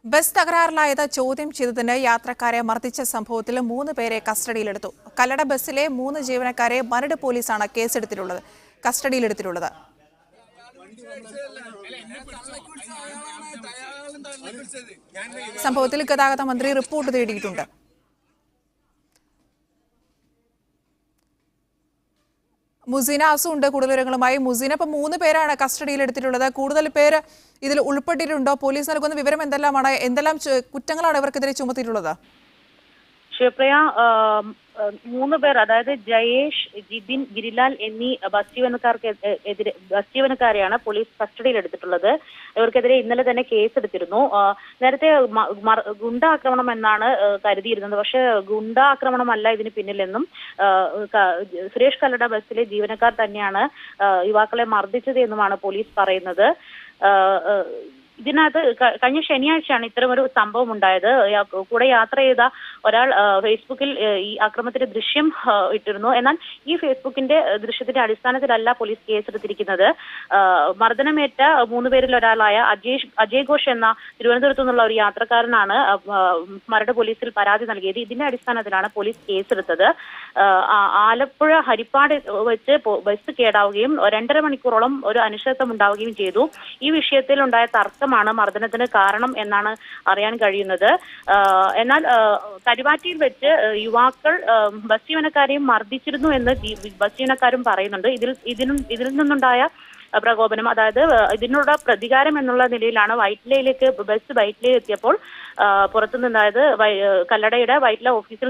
Bus തകരാറിലായത് ചോദ്യം ചെയ്തതിന് യാത്രക്കാരെ മർദ്ദിച്ച സംഭവത്തിൽ 3 പേരെ കസ്റ്റഡിയിലെടുത്തു. കല്ലട ബസ്സിലെ 3 ജീവനക്കാരെ മരട് പോലീസാണ് കസ്റ്റഡിയിലെടുത്തിട്ടുള്ളത്. സംഭവത്തിൽ ഗതാഗത മന്ത്രി റിപ്പോർട്ട് തേടിയിട്ടുണ്ട്. മുസീന അസു ഉണ്ട് കൂടുതൽ വിവരങ്ങളുമായി. മുസീന, ഇപ്പൊ 3 പേരാണ് കസ്റ്റഡിയിലെടുത്തിട്ടുള്ളത്. കൂടുതൽ പേര് ഇതിൽ ഉൾപ്പെട്ടിട്ടുണ്ടോ? പോലീസ് നൽകുന്ന വിവരം എന്തെല്ലാം കുറ്റങ്ങളാണ് ഇവർക്കെതിരെ ചുമത്തിയിട്ടുള്ളത്? ശിവപ്രിയ, 3 പേർ, അതായത് ജയേഷ്, ജിതിൻ, ഗിരിലാൽ എന്നീ ബസ് ജീവനക്കാരെയാണ് പോലീസ് കസ്റ്റഡിയിൽ എടുത്തിട്ടുള്ളത്. ഇവർക്കെതിരെ ഇന്നലെ തന്നെ കേസെടുത്തിരുന്നു. നേരത്തെ ഗുണ്ടാക്രമണം എന്നാണ് കരുതിയിരുന്നത്. പക്ഷെ ഗുണ്ടാക്രമണമല്ല ഇതിന് പിന്നിലെന്നും സുരേഷ് കല്ലട ബസ്സിലെ ജീവനക്കാർ തന്നെയാണ് യുവാക്കളെ മർദ്ദിച്ചത് എന്നുമാണ് പോലീസ് പറയുന്നത്. ഇതിനകത്ത് കഴിഞ്ഞ ശനിയാഴ്ചയാണ് ഇത്തരമൊരു സംഭവം ഉണ്ടായത്. കൂടെ യാത്ര ചെയ്ത ഒരാൾ ഫേസ്ബുക്കിൽ ഈ ആക്രമണത്തിന്റെ ദൃശ്യം ഇട്ടിരുന്നു. എന്നാൽ ഈ ഫേസ്ബുക്കിന്റെ ദൃശ്യത്തിന്റെ അടിസ്ഥാനത്തിലല്ല പോലീസ് കേസെടുത്തിരിക്കുന്നത്. മർദ്ദനമേറ്റ 3 പേരിൽ ഒരാളായ അജയ് ഘോഷ് എന്ന തിരുവനന്തപുരത്തു നിന്നുള്ള ഒരു യാത്രക്കാരനാണ് മരട് പോലീസിൽ പരാതി നൽകിയത്. ഇതിന്റെ അടിസ്ഥാനത്തിലാണ് പോലീസ് കേസെടുത്തത്. ആലപ്പുഴ ഹരിപ്പാട് വെച്ച് ബസ് കേടാവുകയും 2.5 മണിക്കൂറോളം ഒരു അനിശ്ചിതത്വം ഉണ്ടാവുകയും ചെയ്തു. ഈ വിഷയത്തിൽ ഉണ്ടായ തർക്കമാണ് മർദ്ദനത്തിന് കാരണം എന്നാണ് അറിയാൻ കഴിയുന്നത്. എന്നാൽ കരുവാറ്റയിൽ വെച്ച് യുവാക്കൾ ബസ് ജീവനക്കാരെയും മർദ്ദിച്ചിരുന്നു എന്ന് ബസ് ജീവനക്കാരും പറയുന്നുണ്ട്. ഇതിൽ നിന്നുണ്ടായ പ്രകോപനം, അതായത് ഇതിനുള്ള പ്രതികാരം എന്നുള്ള നിലയിലാണ് ബസ് വൈറ്റ്ലയിൽ എത്തിയപ്പോൾ പുറത്തുനിന്ന്, അതായത് കല്ലടയുടെ വൈറ്റ്ല ഓഫീസിൽ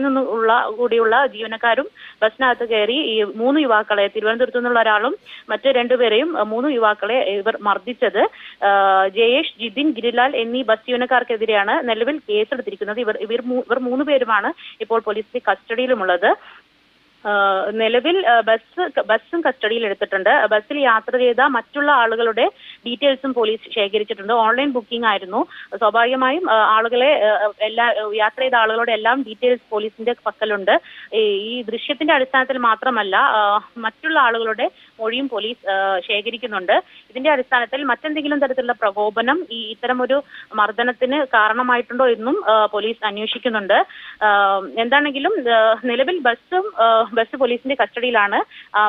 കൂടിയുള്ള ജീവനക്കാരും ബസ്സിനകത്ത് കയറി ഈ 3 യുവാക്കളെ, തിരുവനന്തപുരത്തു നിന്നുള്ള ഒരാളും മറ്റ് 2 പേരെയും 3 യുവാക്കളെ ഇവർ മർദ്ദിച്ചത്. ജയേഷ്, ജിതിൻ, ഗിരിലാൽ എന്നീ ബസ് ജീവനക്കാർക്കെതിരെയാണ് നിലവിൽ കേസെടുത്തിരിക്കുന്നത്. ഇവർ 3 പേരുമാണ് ഇപ്പോൾ പോലീസിന്റെ കസ്റ്റഡിയിലുമുള്ളത്. നിലവിൽ ബസ്സും കസ്റ്റഡിയിൽ എടുത്തിട്ടുണ്ട്. ബസ്സിൽ യാത്ര ചെയ്ത മറ്റുള്ള ആളുകളുടെ ഡീറ്റെയിൽസും പോലീസ് ശേഖരിച്ചിട്ടുണ്ട്. ഓൺലൈൻ ബുക്കിംഗ് ആയിരുന്നു. സ്വാഭാവികമായും യാത്ര ചെയ്ത ആളുകളുടെ എല്ലാം ഡീറ്റെയിൽസ് പോലീസിന്റെ പക്കലുണ്ട്. ഈ ദൃശ്യത്തിന്റെ അടിസ്ഥാനത്തിൽ മാത്രമല്ല, മറ്റുള്ള ആളുകളുടെ മൊഴിയും പോലീസ് ശേഖരിക്കുന്നുണ്ട്. ഇതിന്റെ അടിസ്ഥാനത്തിൽ മറ്റെന്തെങ്കിലും തരത്തിലുള്ള പ്രകോപനം ഇത്തരമൊരു മർദ്ദനത്തിന് കാരണമായിട്ടുണ്ടോ എന്നും പോലീസ് അന്വേഷിക്കുന്നുണ്ട്. എന്താണെങ്കിലും നിലവിൽ ബസ് പോലീസിന്റെ കസ്റ്റഡിയിലാണ്.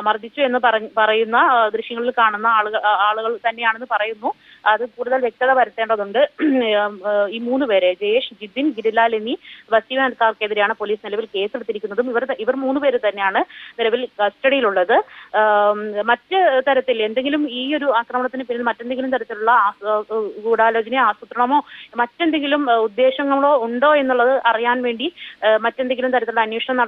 മർദ്ദിച്ചു എന്ന് പറയുന്ന ദൃശ്യങ്ങളിൽ കാണുന്ന ആളുകൾ തന്നെയാണെന്ന് പറയുന്നു. അത് കൂടുതൽ വ്യക്തത വരുത്തേണ്ടതുണ്ട്. ഈ 3 പേരെ, ജയേഷ്, ജിതിൻ, ഗിരിലാൽ എന്നീ ബസ് ജീവനക്കാർക്കെതിരെയാണ് പോലീസ് നിലവിൽ കേസെടുത്തിരിക്കുന്നതും. ഇവർ 3 പേര് തന്നെയാണ് നിലവിൽ കസ്റ്റഡിയിലുള്ളത്. മറ്റ് തരത്തിൽ എന്തെങ്കിലും ഈ ഒരു ആക്രമണത്തിന് പിന്നിൽ മറ്റെന്തെങ്കിലും തരത്തിലുള്ള ഗൂഢാലോചനയോ ആസൂത്രണമോ മറ്റെന്തെങ്കിലും ഉദ്ദേശങ്ങളോ ഉണ്ടോ എന്നുള്ളത് അറിയാൻ വേണ്ടി മറ്റെന്തെങ്കിലും തരത്തിലുള്ള അന്വേഷണം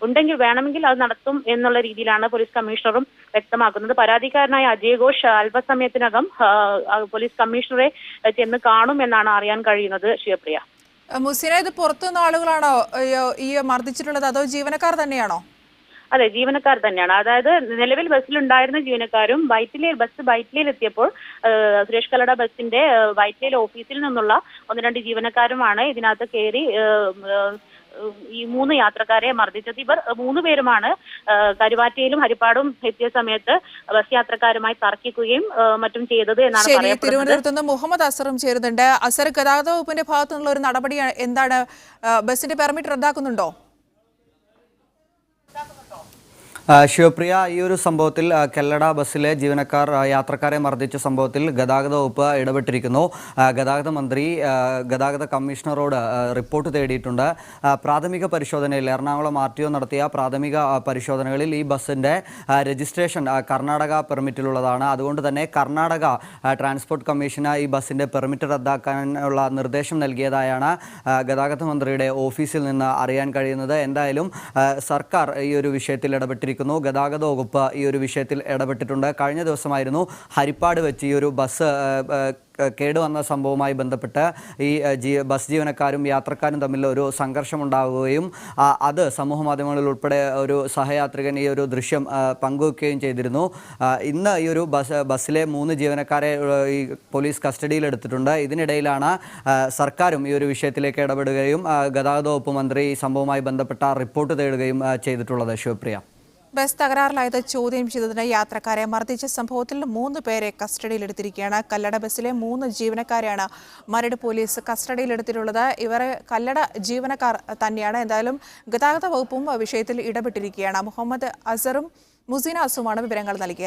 ഉണ്ടെങ്കിൽ വേണമെങ്കിൽ അത് നടത്തും എന്നുള്ള രീതിയിലാണ് പോലീസ് കമ്മീഷണറും വ്യക്തമാക്കുന്നത്. പരാതിക്കാരനായ അജയ് ഘോഷ് അല്പസമയത്തിനകം പോലീസ് കമ്മീഷണറെ ചെന്ന് കാണും എന്നാണ് അറിയാൻ കഴിയുന്നത്. ശിവപ്രിയ, മുസീന, ഇത് പുറത്തുനിന്ന് ആളുകളാണോ ഈ മർദ്ദിച്ചിട്ടുള്ളത്, അതോ ജീവനക്കാർ തന്നെയാണോ? അതെ, ജീവനക്കാർ തന്നെയാണ്. അതായത് നിലവിൽ ബസ്സിലുണ്ടായിരുന്ന ജീവനക്കാരും ബസ് വൈറ്റ്ലയിൽ എത്തിയപ്പോൾ സുരേഷ് കല്ലട ബസിന്റെ വൈറ്റ്ലയിൽ ഓഫീസിൽ നിന്നുള്ള 1-2 ജീവനക്കാരുമാണ് ഇതിനകത്ത് കയറി ഈ 3 യാത്രക്കാരെ മർദ്ദിച്ചത്. ഇവർ 3 പേരുമാണ് കരുവാറ്റയിലും ഹരിപ്പാടും എത്തിയ സമയത്ത് ബസ് യാത്രക്കാരുമായി തർക്കിക്കുകയും മറ്റും ചെയ്തത് എന്നാണ് പറയപ്പെടുന്നത്. തിരുവനന്തപുരത്ത് നിന്ന് മുഹമ്മദ് അസറും ചേരുന്നുണ്ട്. അസർ, ഗതാഗത വകുപ്പിന്റെ ഭാഗത്തു നിന്നുള്ള ഒരു നടപടി എന്താണ്? ബസിന്റെ പെർമിറ്റ് റദ്ദാക്കുന്നുണ്ടോ? ശിവപ്രിയ, ഈ ഒരു സംഭവത്തിൽ കല്ലട ബസ്സിലെ യാത്രക്കാരെ മർദ്ദിച്ച സംഭവത്തിൽ ഗതാഗത വകുപ്പ് ഇടപെട്ടിരിക്കുന്നു. ഗതാഗത മന്ത്രി ഗതാഗത കമ്മീഷണറോട് റിപ്പോർട്ട് തേടിയിട്ടുണ്ട്. പ്രാഥമിക പരിശോധനയിൽ എറണാകുളം RTO നടത്തിയ പ്രാഥമിക പരിശോധനകളിൽ ഈ ബസ്സിൻ്റെ രജിസ്ട്രേഷൻ കർണാടക പെർമിറ്റിലുള്ളതാണ്. അതുകൊണ്ട് തന്നെ കർണാടക ട്രാൻസ്പോർട്ട് കമ്മീഷന് ഈ ബസ്സിൻ്റെ പെർമിറ്റ് റദ്ദാക്കാനുള്ള നിർദ്ദേശം നൽകിയതായാണ് ഗതാഗത മന്ത്രിയുടെ ഓഫീസിൽ നിന്ന് അറിയാൻ കഴിയുന്നത്. എന്തായാലും സർക്കാർ ഈ ഒരു വിഷയത്തിൽ ഇടപെട്ടിരിക്കുന്നു. ഗതാഗത വകുപ്പ് ഈ ഒരു വിഷയത്തിൽ ഇടപെട്ടിട്ടുണ്ട്. കഴിഞ്ഞ ദിവസമായിരുന്നു ഹരിപ്പാട് വെച്ച് ഈ ഒരു ബസ് കേടുവന്ന സംഭവവുമായി ബന്ധപ്പെട്ട് ഈ ബസ് ജീവനക്കാരും യാത്രക്കാരും തമ്മിൽ ഒരു സംഘർഷമുണ്ടാവുകയും അത് സമൂഹ മാധ്യമങ്ങളിൽ ഉൾപ്പെടെ ഒരു സഹയാത്രികൻ ഈ ഒരു ദൃശ്യം പങ്കുവയ്ക്കുകയും ചെയ്തിരുന്നു. ഇന്ന് ഈ ഒരു ബസ്സിലെ 3 ജീവനക്കാരെ ഈ പോലീസ് കസ്റ്റഡിയിലെടുത്തിട്ടുണ്ട്. ഇതിനിടയിലാണ് സർക്കാരും ഈ ഒരു വിഷയത്തിലേക്ക് ഇടപെടുകയും ഗതാഗത വകുപ്പ് മന്ത്രി ഈ സംഭവവുമായി ബന്ധപ്പെട്ട റിപ്പോർട്ട് തേടുകയും ചെയ്തിട്ടുള്ളത്. ശിവപ്രിയ. ബസ് തകരാറിലായത് ചോദ്യം ചെയ്തതിന് യാത്രക്കാരെ മർദ്ദിച്ച സംഭവത്തിൽ 3 പേരെ കസ്റ്റഡിയിലെടുത്തിരിക്കുകയാണ്. കല്ലട ബസ്സിലെ 3 ജീവനക്കാരെയാണ് മരട് പോലീസ് കസ്റ്റഡിയിലെടുത്തിട്ടുള്ളത്. ഇവർ കല്ലട ജീവനക്കാർ തന്നെയാണ്. എന്തായാലും ഗതാഗത വകുപ്പും വിഷയത്തിൽ ഇടപെട്ടിരിക്കുകയാണ്. മുഹമ്മദ് അസറും മുസീന അസുമാണ് വിവരങ്ങൾ നൽകിയത്.